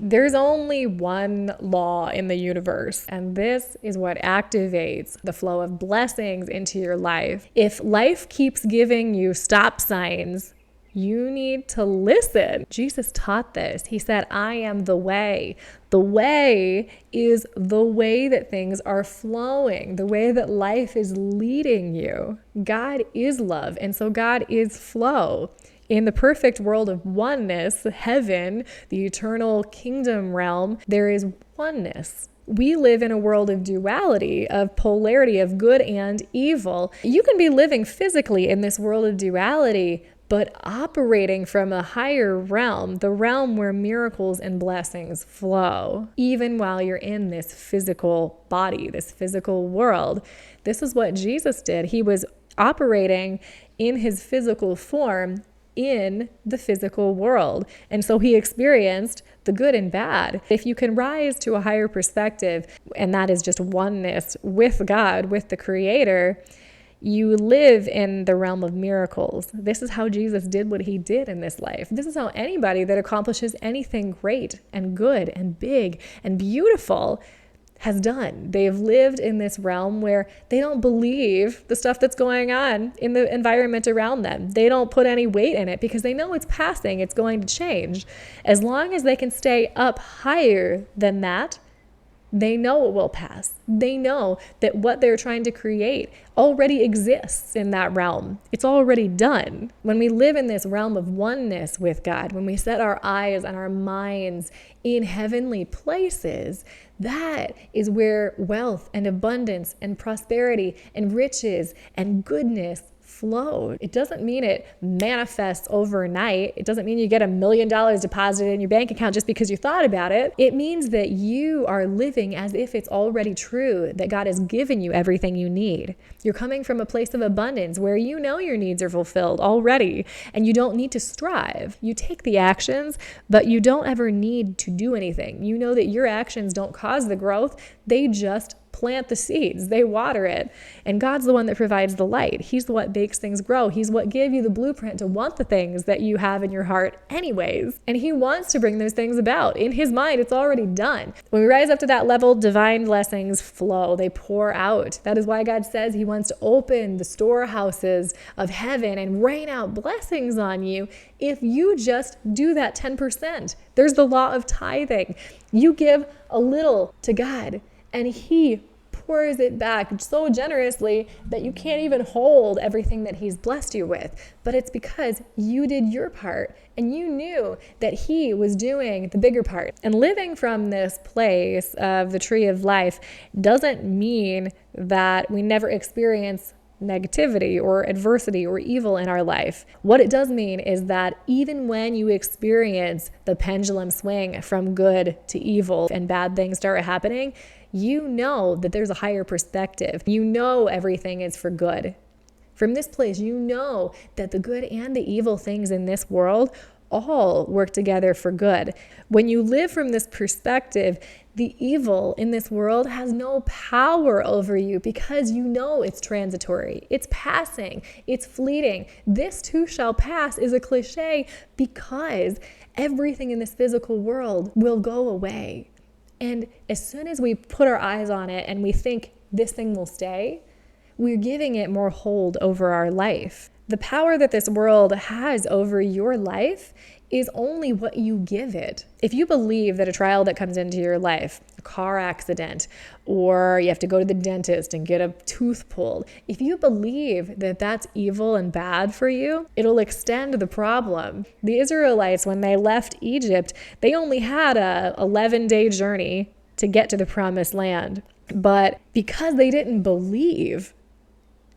There's only one law in the universe, and this is what activates the flow of blessings into your life. If life keeps giving you stop signs, you need to listen. Jesus taught this. He said, I am the way. The way is the way that things are flowing, the way that life is leading you. God is love, and so God is flow. In the perfect world of oneness, heaven, the eternal kingdom realm, there is oneness. We live in a world of duality, of polarity, of good and evil. You can be living physically in this world of duality, but operating from a higher realm, the realm where miracles and blessings flow, even while you're in this physical body, this physical world. This is what Jesus did. He was operating in his physical form in the physical world. And so he experienced the good and bad. If you can rise to a higher perspective, and that is just oneness with God, with the Creator, you live in the realm of miracles. This is how Jesus did what he did in this life. This is how anybody that accomplishes anything great and good and big and beautiful has done. They have lived in this realm where they don't believe the stuff that's going on in the environment around them. They don't put any weight in it because they know it's passing, it's going to change. As long as they can stay up higher than that, they know it will pass. They know that what they're trying to create already exists in that realm. It's already done. When we live in this realm of oneness with God, when we set our eyes and our minds in heavenly places, that is where wealth and abundance and prosperity and riches and goodness flow. It doesn't mean it manifests overnight. It doesn't mean you get $1 million deposited in your bank account just because you thought about it. It means that you are living as if it's already true, that God has given you everything you need. You're coming from a place of abundance where you know your needs are fulfilled already, and you don't need to strive. You take the actions, but you don't ever need to do anything. You know that your actions don't cause the growth. They just plant the seeds, they water it, and God's the one that provides the light. He's the what makes things grow. He's what gave you the blueprint to want the things that you have in your heart anyways, and he wants to bring those things about. In his mind, it's already done. When we rise up to that level, divine blessings flow. They pour out. That is why God says he wants to open the storehouses of heaven and rain out blessings on you if you just do that 10%. There's the law of tithing. You give a little to God, and he pours it back so generously that you can't even hold everything that he's blessed you with. But it's because you did your part and you knew that he was doing the bigger part. And living from this place of the tree of life doesn't mean that we never experience negativity or adversity or evil in our life. What it does mean is that even when you experience the pendulum swing from good to evil and bad things start happening, you know that there's a higher perspective. You know everything is for good. From this place, you know that the good and the evil things in this world all work together for good. When you live from this perspective, the evil in this world has no power over you because you know it's transitory, it's passing, it's fleeting. This too shall pass is a cliche because everything in this physical world will go away. And as soon as we put our eyes on it and we think this thing will stay, we're giving it more hold over our life. The power that this world has over your life is only what you give it. If you believe that a trial that comes into your life, a car accident, or you have to go to the dentist and get a tooth pulled, if you believe that that's evil and bad for you, it'll extend the problem. The Israelites, when they left Egypt, they only had a 11-day journey to get to the promised land. But because they didn't believe,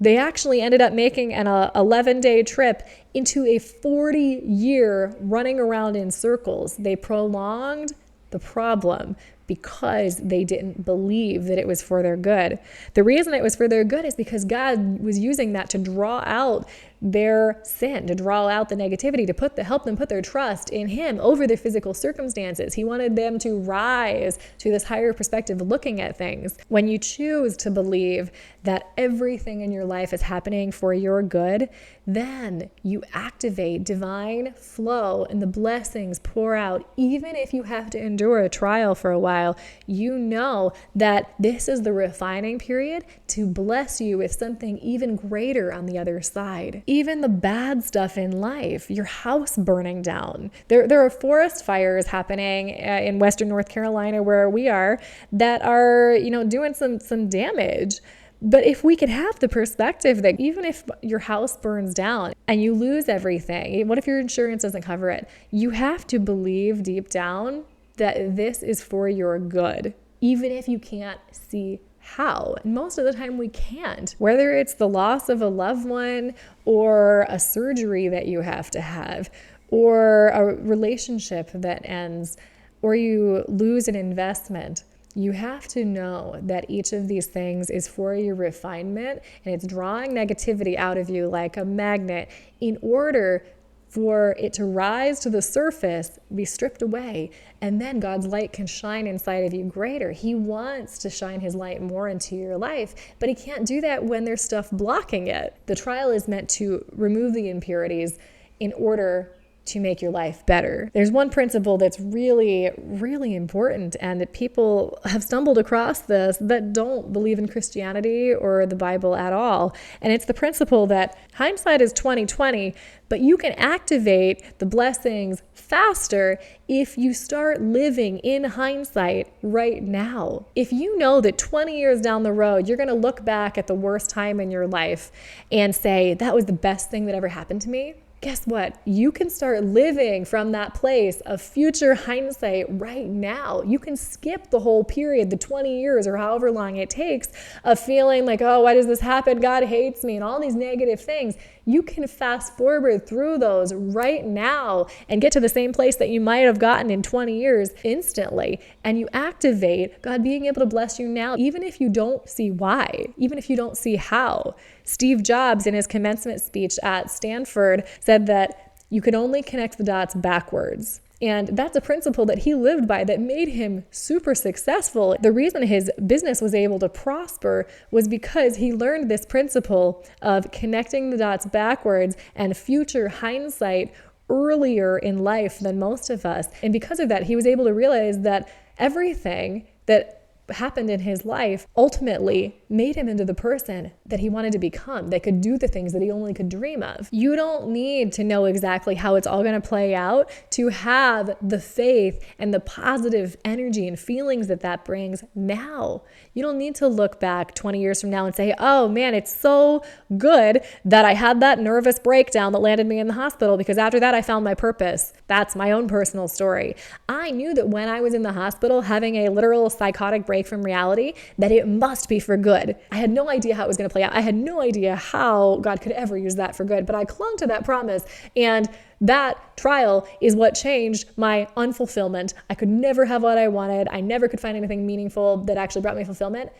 they actually ended up making an 11-day trip into a 40-year running around in circles. They prolonged the problem because they didn't believe that it was for their good. The reason it was for their good is because God was using that to draw out their sin, to draw out the negativity, to help them put their trust in him over their physical circumstances. He wanted them to rise to this higher perspective looking at things. When you choose to believe that everything in your life is happening for your good, then you activate divine flow and the blessings pour out. Even if you have to endure a trial for a while, you know that this is the refining period to bless you with something even greater on the other side. Even the bad stuff in life, your house burning down. There are forest fires happening in Western North Carolina where we are that are, doing some damage. But if we could have the perspective that even if your house burns down and you lose everything, what if your insurance doesn't cover it? You have to believe deep down that this is for your good, even if you can't see how. And most of the time we can't. Whether it's the loss of a loved one or a surgery that you have to have, or a relationship that ends, or you lose an investment. You have to know that each of these things is for your refinement, and it's drawing negativity out of you like a magnet in order for it to rise to the surface, be stripped away, and then God's light can shine inside of you greater. He wants to shine his light more into your life, but he can't do that when there's stuff blocking it. The trial is meant to remove the impurities in order to make your life better. There's one principle that's really, really important, and that people have stumbled across this that don't believe in Christianity or the Bible at all. And it's the principle that hindsight is 20/20, but you can activate the blessings faster if you start living in hindsight right now. If you know that 20 years down the road, you're going to look back at the worst time in your life and say, that was the best thing that ever happened to me, guess what? You can start living from that place of future hindsight right now. You can skip the whole period, the 20 years or however long it takes, of feeling like, oh, why does this happen? God hates me and all these negative things. You can fast forward through those right now and get to the same place that you might have gotten in 20 years instantly. And you activate God being able to bless you now, even if you don't see why, even if you don't see how. Steve Jobs, in his commencement speech at Stanford, said that you can only connect the dots backwards. And that's a principle that he lived by that made him super successful. The reason his business was able to prosper was because he learned this principle of connecting the dots backwards and future hindsight earlier in life than most of us. And because of that, he was able to realize that everything that happened in his life ultimately made him into the person that he wanted to become, that could do the things that he only could dream of. You don't need to know exactly how it's all going to play out to have the faith and the positive energy and feelings that brings now. You don't need to look back 20 years from now and say, oh man, it's so good that I had that nervous breakdown that landed me in the hospital, because after that I found my purpose. That's my own personal story. I knew that when I was in the hospital having a literal psychotic break from reality, that it must be for good. I had no idea how it was going to play out. I had no idea how God could ever use that for good, but I clung to that promise. And that trial is what changed my unfulfillment. I could never have what I wanted. I never could find anything meaningful that actually brought me fulfillment.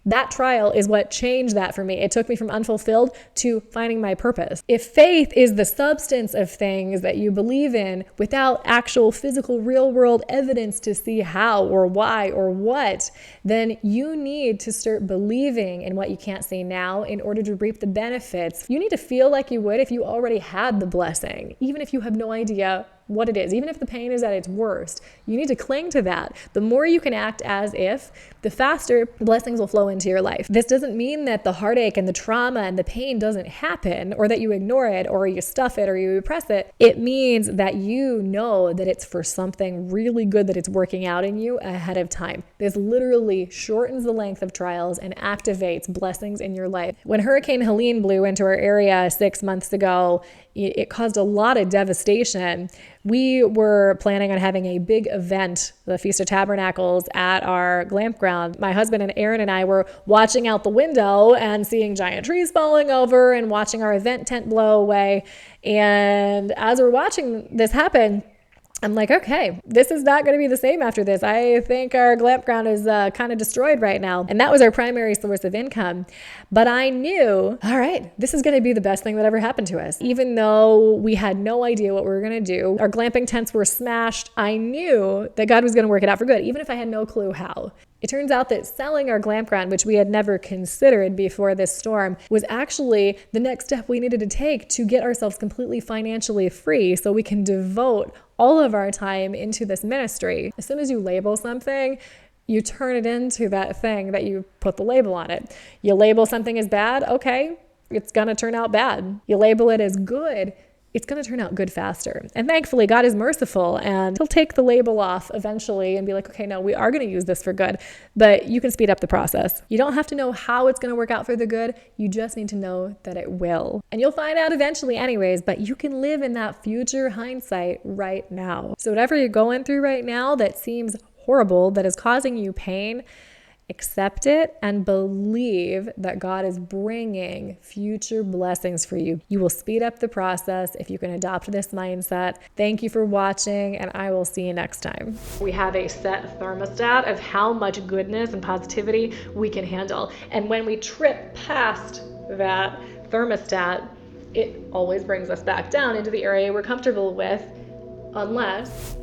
That trial is what changed that for me. It took me from unfulfilled to finding my purpose. If faith is the substance of things that you believe in without actual physical real world evidence to see how or why or what, then you need to start believing in what you can't see now in order to reap the benefits. You need to feel like you would if you already had the blessing, even if you have no idea what it is, even if the pain is at its worst. You need to cling to that. The more you can act as if, the faster blessings will flow into your life. This doesn't mean that the heartache and the trauma and the pain doesn't happen, or that you ignore it, or you stuff it, or you repress it. It means that you know that it's for something really good, that it's working out in you ahead of time. This literally shortens the length of trials and activates blessings in your life. When Hurricane Helene blew into our area 6 months ago, it caused a lot of devastation. We were planning on having a big event, the Feast of Tabernacles, at our campground. My husband and Aaron and I were watching out the window and seeing giant trees falling over and watching our event tent blow away. And as we're watching this happen, I'm like, okay, this is not going to be the same after this. I think our glamp ground is kind of destroyed right now. And that was our primary source of income. But I knew, all right, this is going to be the best thing that ever happened to us. Even though we had no idea what we were going to do, our glamping tents were smashed, I knew that God was going to work it out for good, even if I had no clue how. It turns out that selling our glamp ground, which we had never considered before this storm, was actually the next step we needed to take to get ourselves completely financially free so we can devote all of our time into this ministry. As soon as you label something, you turn it into that thing that you put the label on it. You label something as bad, okay, it's going to turn out bad. You label it as good, it's going to turn out good faster. And thankfully, God is merciful and he'll take the label off eventually and be like, okay, no, we are going to use this for good, but you can speed up the process. You don't have to know how it's going to work out for the good. You just need to know that it will. And you'll find out eventually anyways, but you can live in that future hindsight right now. So whatever you're going through right now that seems horrible, that is causing you pain, accept it and believe that God is bringing future blessings for you. You will speed up the process if you can adopt this mindset. Thank you for watching, and I will see you next time. We have a set thermostat of how much goodness and positivity we can handle. And when we trip past that thermostat, it always brings us back down into the area we're comfortable with, unless